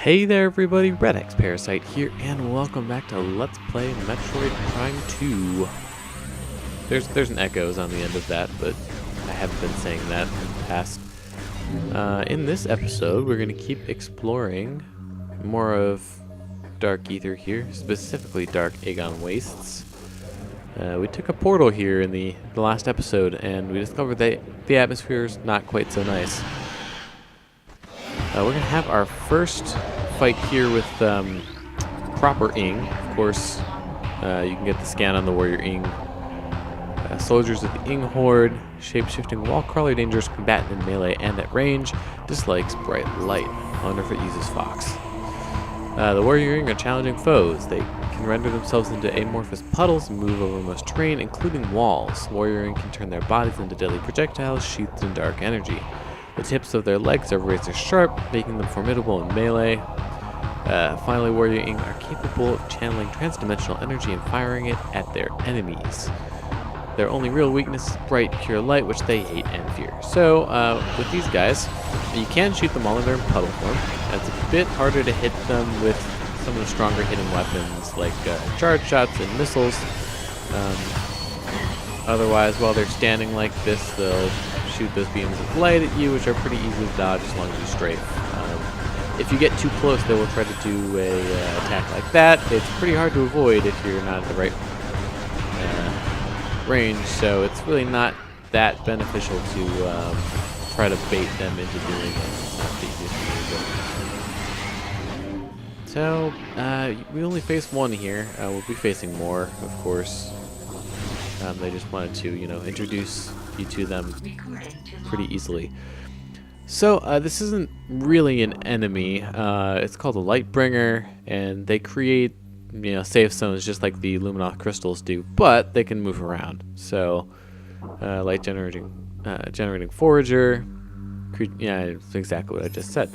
Hey there everybody, redxparasite here, and welcome back to Let's Play Metroid Prime 2. There's an echoes on the end of that, but I haven't been saying that in the past. In this episode, we're going to keep exploring more of Dark Ether here, specifically Dark Agon Wastes. We took a portal here in the last episode, and we discovered that the atmosphere is not quite so nice. We're going to have our first fight here with proper Ing. Of course, you can get the scan on the warrior Ing. Soldiers of the Ing Horde, shape-shifting wall crawler, dangerous combatant in melee and at range, dislikes bright light. I wonder if it uses Fox. The warrior Ing are challenging foes. They can render themselves into amorphous puddles and move over most terrain, including walls. Warrior Ing can turn their bodies into deadly projectiles sheathed in dark energy. The tips of their legs are razor sharp, making them formidable in melee. Finally, warrior Ing are capable of channeling transdimensional energy and firing it at their enemies. Their only real weakness is bright, pure light, which they hate and fear. So, with these guys, you can shoot them all in their puddle form. It's a bit harder to hit them with some of the stronger hidden weapons, like charge shots and missiles. Otherwise, while they're standing like this, they'll shoot those beams of light at you, which are pretty easy to dodge as long as you strafe. If you get too close, they will try to do a attack like that. It's pretty hard to avoid if you're not at the right range, so it's really not that beneficial to try to bait them into doing it. It's not the easiest way to do it. So, we only face one here. We'll be facing more, of course. They just wanted to, introduce you to them pretty easily. So this isn't really an enemy. It's called a Lightbringer, and they create, safe zones just like the Luminoth crystals do, but they can move around. So light generating forager. Yeah, it's exactly what I just said.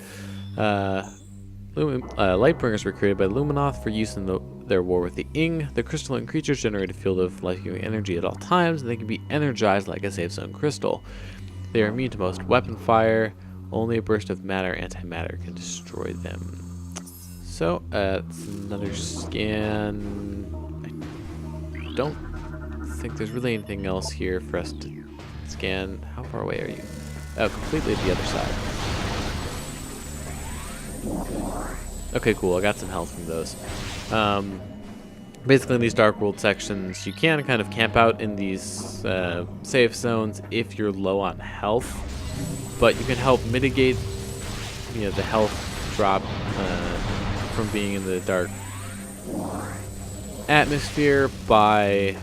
Lightbringers were created by Luminoth for use in their war with the Ing. The crystalline creatures generate a field of life-giving energy at all times, and they can be energized like a safe zone crystal. They are immune to most weapon fire. Only a burst of matter, antimatter, can destroy them. So, it's another scan. I don't think there's really anything else here for us to scan. How far away are you? Oh, completely to the other side. Okay, cool. I got some health from those. Basically, in these Dark World sections, you can kind of camp out in these safe zones if you're low on health, but you can help mitigate, the health drop from being in the dark atmosphere by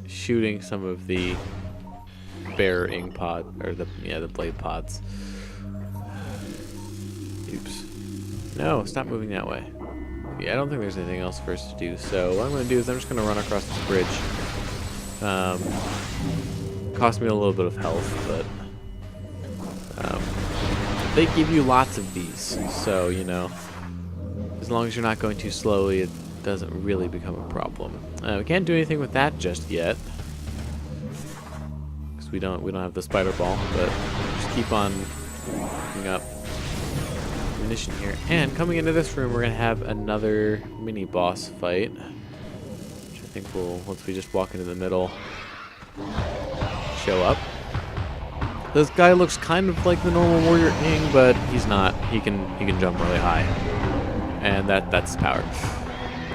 shooting some of the bear Ing pod or the blade pods. Oops. No, stop moving that way. Yeah, I don't think there's anything else for us to do. So what I'm going to do is I'm just going to run across this bridge. Cost me a little bit of health, but they give you lots of these. So, as long as you're not going too slowly, it doesn't really become a problem. We can't do anything with that just yet, because we don't have the spider ball. But just keep on picking up munition here. And coming into this room, we're gonna have another mini boss fight, which I think will, once we just walk into the middle, show up. This guy looks kind of like the normal warrior Ing, but he's not. He can jump really high, and that's his power.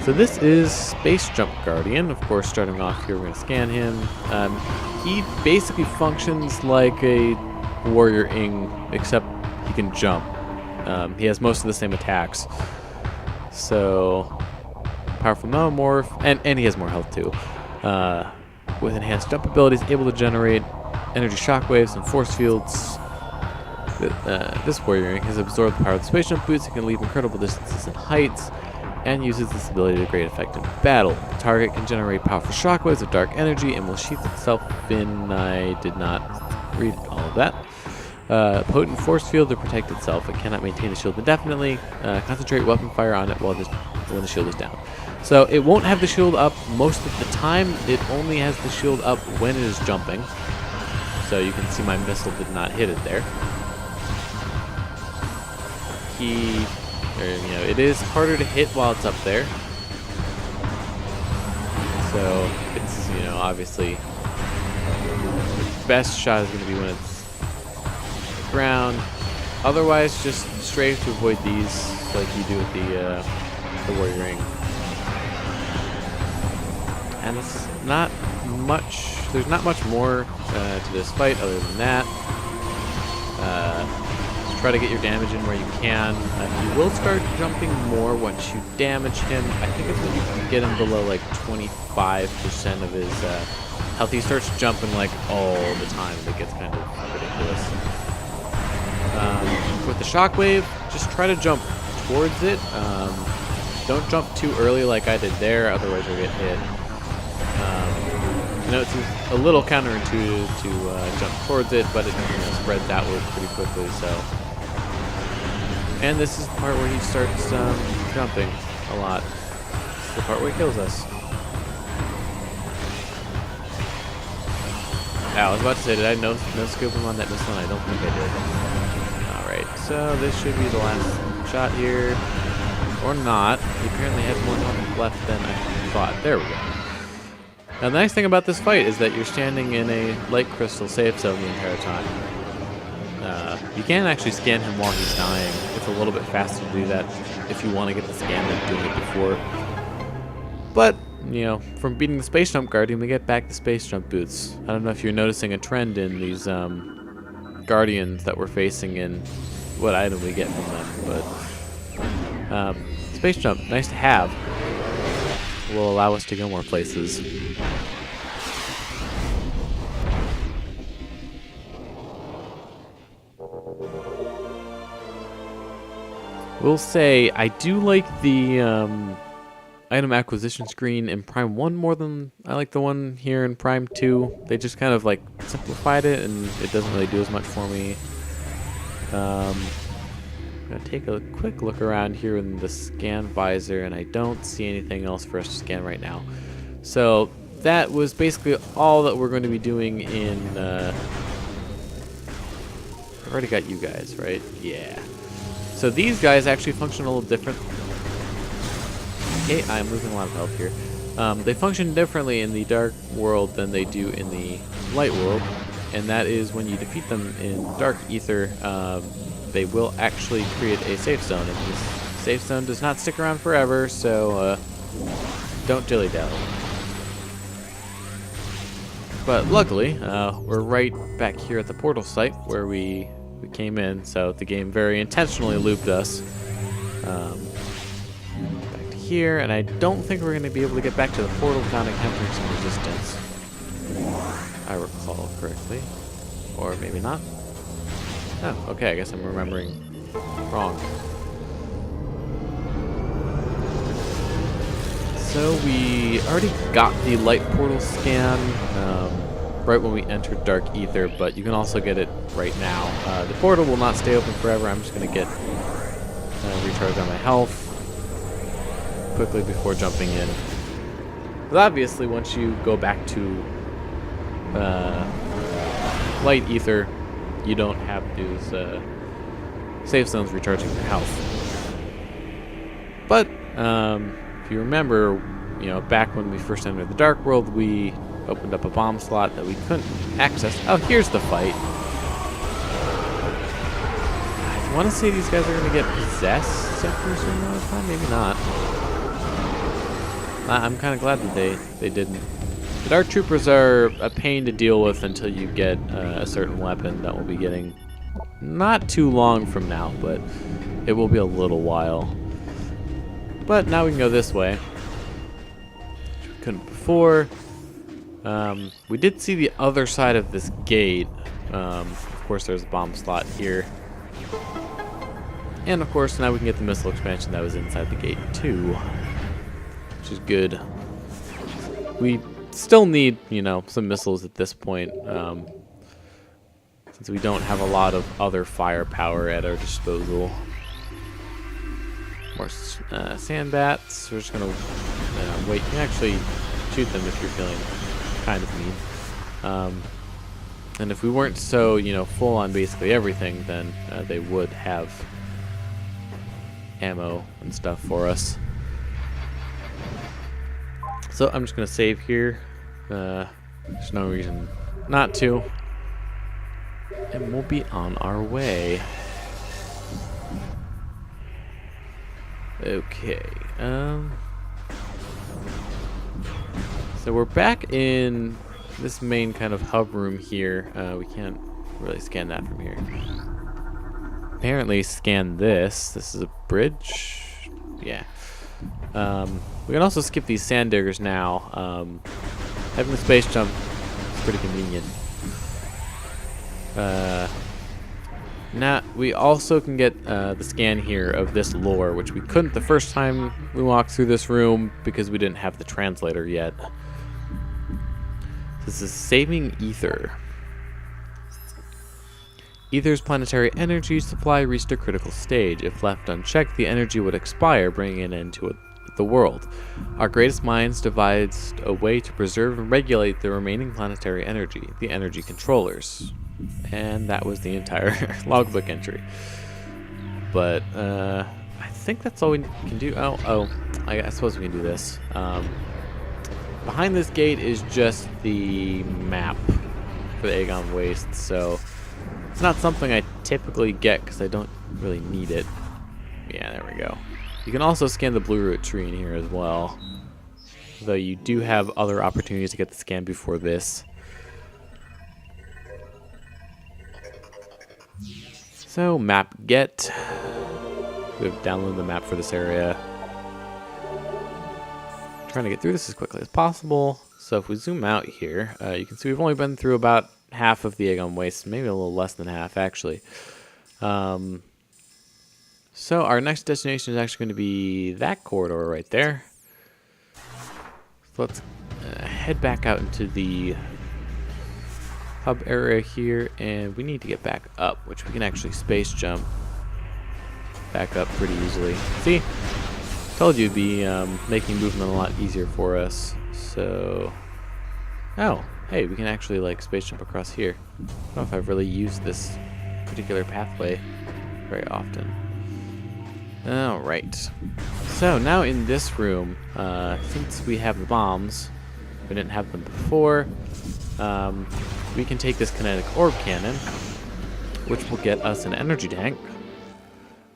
So this is Space Jump Guardian. Of course, starting off here, we're gonna scan him. He basically functions like a warrior Ing, except he can jump. He has most of the same attacks. So, powerful metamorph, and he has more health too. With enhanced jump abilities, able to generate energy shockwaves and force fields. This warrior Ing has absorbed the power of the space jump boots and can leap incredible distances and heights, and uses this ability to great effect in battle. The target can generate powerful shockwaves of dark energy and will sheath itself in. I did not read all of that. Potent force field to protect itself. It cannot maintain the shield indefinitely. Concentrate weapon fire on it when the shield is down. So it won't have the shield up most of the time. It only has the shield up when it is jumping. So you can see my missile did not hit it there. He Or, you know, it is harder to hit while it's up there. So it's, you know, obviously the best shot is going to be when it's on the ground. Otherwise, just strafe to avoid these like you do with the warrior ring. And it's not much. There's not much more to this fight other than that. Just try to get your damage in where you can. You will start jumping more once you damage him. I think it's when you get him below like 25% of his health. He starts jumping like all the time. It gets kind of ridiculous. With the shockwave, just try to jump towards it. Don't jump too early like I did there, otherwise you'll get hit. You know, it's a little counterintuitive to jump towards it, but it, you know, spreads outward pretty quickly. So, and this is the part where he starts jumping a lot. This is the part where he kills us. I was about to say, did I no scope him on that missile? I don't think I did. All right, so this should be the last shot here, or not. He apparently had more health left than I thought. There we go. Now the nice thing about this fight is that you're standing in a light crystal safe zone the entire time. You can actually scan him while he's dying. It's a little bit faster to do that if you want to get the scan than doing it before. But, you know, from beating the Space Jump Guardian, we get back the Space Jump boots. I don't know if you're noticing a trend in these Guardians that we're facing and what item we get from them, but Space Jump, nice to have. Will allow us to go more places. We'll say I do like the item acquisition screen in Prime 1 more than I like the one here in Prime 2. They just kind of like simplified it and it doesn't really do as much for me. I'm gonna take a quick look around here in the scan visor and I don't see anything else for us to scan right now. So that was basically all that we're going to be doing in I've already got you guys, right? Yeah. So these guys actually function a little different. Okay, I'm losing a lot of health here. They function differently in the dark world than they do in the light world, and that is when you defeat them in Dark Ether, they will actually create a safe zone, and this safe zone does not stick around forever, so don't dilly-dally. But luckily, we're right back here at the portal site where we came in, so the game very intentionally looped us. Back to here, and I don't think we're going to be able to get back to the portal without encountering some resistance. If I recall correctly. Or maybe not. Oh, okay, I guess I'm remembering wrong. So we already got the light portal scan right when we entered Dark Ether, but you can also get it right now. The portal will not stay open forever. I'm just going to get recharge on my health quickly before jumping in. But obviously, once you go back to light ether, you don't have those safe zones recharging your health. But if you remember, you know, back when we first entered the Dark World, we opened up a bomb slot that we couldn't access. Oh, here's the fight. I want to say these guys are going to get possessed after a certain amount of time. Maybe not. I'm kind of glad that they didn't. The Dark Troopers are a pain to deal with until you get a certain weapon that we'll be getting not too long from now, but it will be a little while. But now we can go this way, which we couldn't before. We did see the other side of this gate. Of course, there's a bomb slot here. And of course, now we can get the missile expansion that was inside the gate too, which is good. We still need, you know, some missiles at this point, since we don't have a lot of other firepower at our disposal. More sand bats. We're just gonna wait. You can actually shoot them if you're feeling kind of mean. And if we weren't so, you know, full on basically everything, then they would have ammo and stuff for us. So I'm just going to save here. There's no reason not to. And we'll be on our way. Okay. So we're back in this main kind of hub room here. We can't really scan that from here. Apparently scan this. This is a bridge. Yeah. We can also skip these sand diggers now. Having the space jump is pretty convenient. Now we also can get the scan here of this lore, which we couldn't the first time we walked through this room because we didn't have the translator yet. This is saving ether. Ether's planetary energy supply reached a critical stage. If left unchecked, the energy would expire, bringing an end to the world. Our greatest minds devised a way to preserve and regulate the remaining planetary energy, the energy controllers. And that was the entire logbook entry. But I think that's all we can do. I suppose we can do this. Behind this gate is just the map for the Agon Wastes, so it's not something I typically get because I don't really need it. Yeah, there we go. You can also scan the blue root tree in here as well, though you do have other opportunities to get the scan before this. So, map get. We've downloaded the map for this area. Trying to get through this as quickly as possible. So if we zoom out here, you can see we've only been through about half of the Agon Wastes, maybe a little less than half actually. So our next destination is actually going to be that corridor right there. So let's head back out into the hub area here, and we need to get back up, which we can actually space jump back up pretty easily. See? Told you it'd be making movement a lot easier for us. So, oh, hey, we can actually like space jump across here. I don't know if I've really used this particular pathway very often. All right. So now in this room, since we have the bombs, we didn't have them before. We can take this kinetic orb cannon, which will get us an energy tank.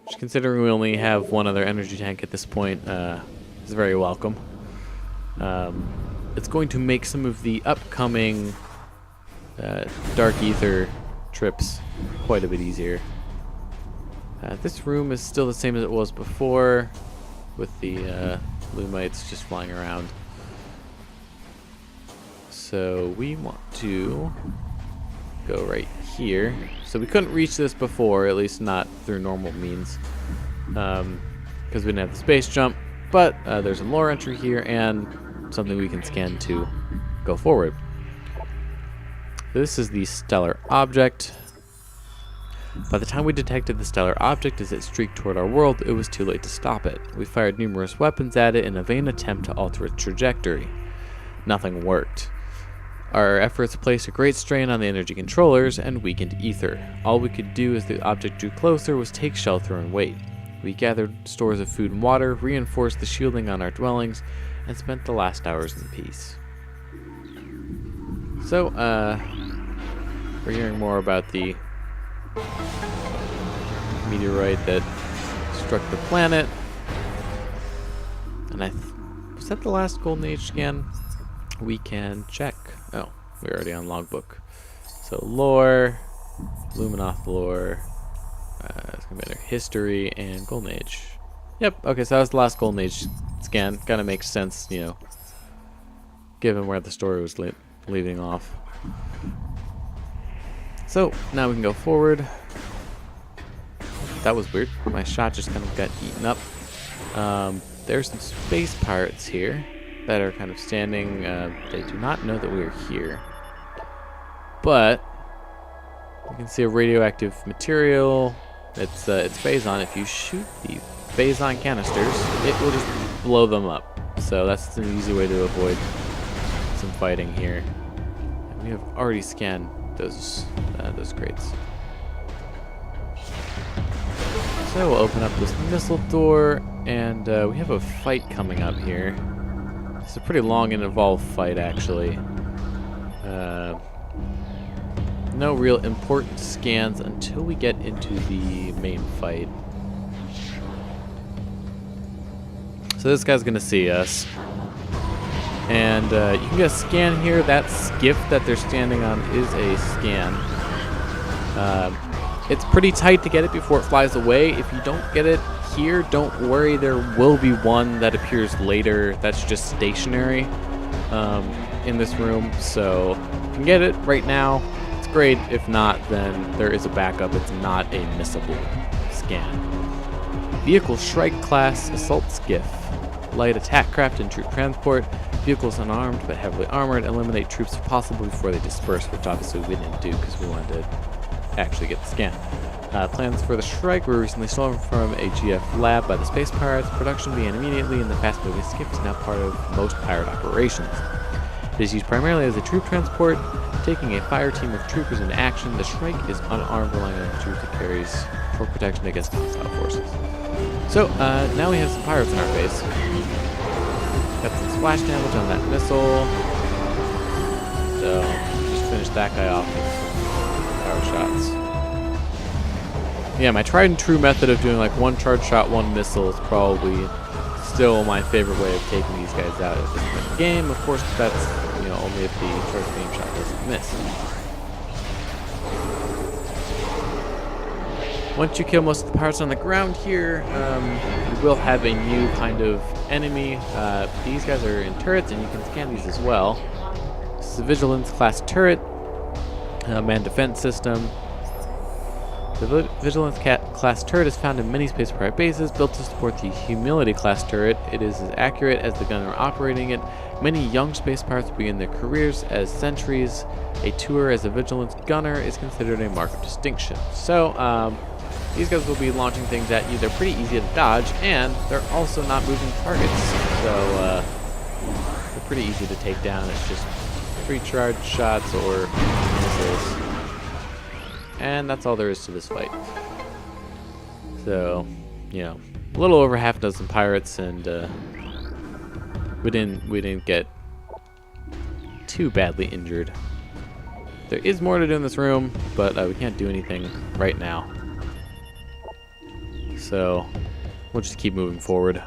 Which, considering we only have one other energy tank at this point, is very welcome. It's going to make some of the upcoming Dark Ether trips quite a bit easier. This room is still the same as it was before, with the Lumites just flying around. So we want to go right here. So we couldn't reach this before, at least not through normal means, because we didn't have the space jump. But there's a lore entry here and something we can scan to go forward. This is the stellar object. By the time we detected the stellar object as it streaked toward our world, it was too late to stop it. We fired numerous weapons at it in a vain attempt to alter its trajectory. Nothing worked. Our efforts placed a great strain on the energy controllers and weakened ether. All we could do as the object drew closer was take shelter and wait. We gathered stores of food and water, reinforced the shielding on our dwellings, and spent the last hours in peace. So, we're hearing more about the meteorite that struck the planet. And was that the last Golden Age scan? We can check. Oh, we're already on logbook. So lore, Luminoth lore, it's gonna be under history and Golden Age. Yep. Okay, so that was the last Golden Age scan. Kind of makes sense, you know, given where the story was leaving off. So now we can go forward. That was weird. My shot just kind of got eaten up. There's some space pirates here that are kind of standing. They do not know that we are here. But you can see a radioactive material. It's Phazon. If you shoot the Phazon canisters, it will just blow them up. So that's an easy way to avoid some fighting here. And we have already scanned those crates. So we'll open up this missile door, and we have a fight coming up here. It's a pretty long and involved fight, actually. No real important scans until we get into the main fight. So this guy's gonna see us. And you can get a scan here. That skiff that they're standing on is a scan. It's pretty tight to get it before it flies away. If you don't get it here, don't worry. There will be one that appears later that's just stationary in this room. So if you can get it right now, it's great. If not, then there is a backup. It's not a missable scan. Vehicle Shrike class assault skiff. Light attack craft and troop transport. Vehicles unarmed but heavily armored. Eliminate troops if possible before they disperse, which obviously we didn't do because we wanted to actually get the scan. Plans for the Shrike were recently stolen from a GF lab by the Space Pirates. Production began immediately, and the fast-moving skiff is now part of most pirate operations. It is used primarily as a troop transport, taking a fire team of troopers into action. The Shrike is unarmed, relying on the troops it carries for protection against hostile forces. So, now we have some pirates in our face. Got some splash damage on that missile. So, just finish that guy off with some power shots. Yeah, my tried and true method of doing like one charge shot, one missile is probably still my favorite way of taking these guys out at this point in the game. Of course, that's, you know, only if the charge beam shot doesn't miss. Once you kill most of the pirates on the ground here, you will have a new kind of enemy. These guys are in turrets, and you can scan these as well. This is a Vigilance class turret, man defense system. The Vigilance class turret is found in many space pirate bases, built to support the Humility class turret. It is as accurate as the gunner operating it. Many young space pirates begin their careers as sentries. A tour as a Vigilance gunner is considered a mark of distinction. So, these guys will be launching things at you. They're pretty easy to dodge, and they're also not moving targets. So, they're pretty easy to take down. It's just 3 charge shots or missiles. And that's all there is to this fight. So, you know, a little over half a dozen pirates, and we didn't get too badly injured. There is more to do in this room, but we can't do anything right now. So we'll just keep moving forward.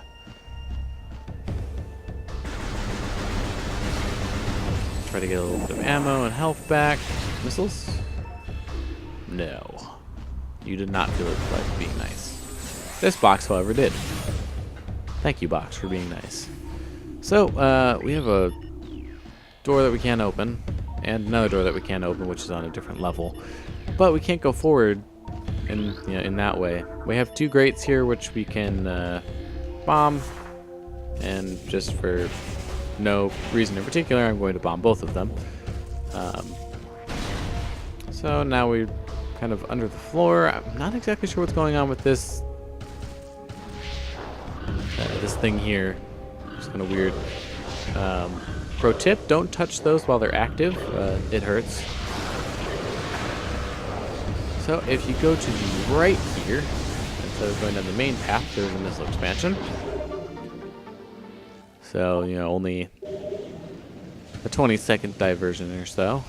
Try to get a little bit of ammo and health back. Missiles? No. You did not feel it like being nice. This box, however, did. Thank you, box, for being nice. So, we have a door that we can't open, and another door that we can't open, which is on a different level. But we can't go forward in that way. We have 2 grates here, which we can bomb, and just for no reason in particular, I'm going to bomb both of them. So now we're kind of under the floor. I'm not exactly sure what's going on with this this thing here. It's kind of weird. Pro tip, don't touch those while they're active. It hurts. So if you go to the right here, instead of going down the main path, there's a missile expansion. So, you know, only a 20-second diversion or so.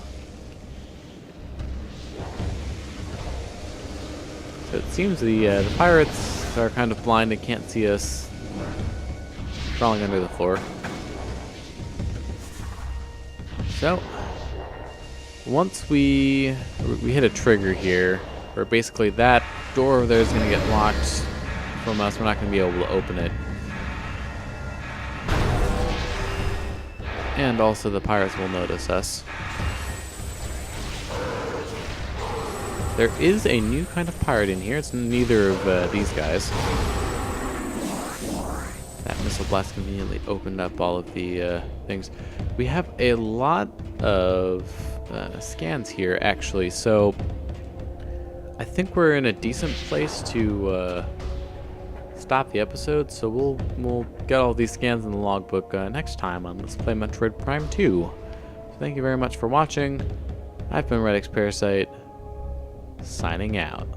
So it seems the pirates are kind of blind and can't see us crawling under the floor. So once we hit a trigger here, where basically that door over there is going to get locked from us. We're not going to be able to open it. And also the pirates will notice us. There is a new kind of pirate in here. It's neither of these guys. That missile blast conveniently opened up all of the things. We have a lot of scans here, actually. So I think we're in a decent place to stop the episode. So we'll get all these scans in the logbook next time on Let's Play Metroid Prime 2. So thank you very much for watching. I've been redxparasite, signing out.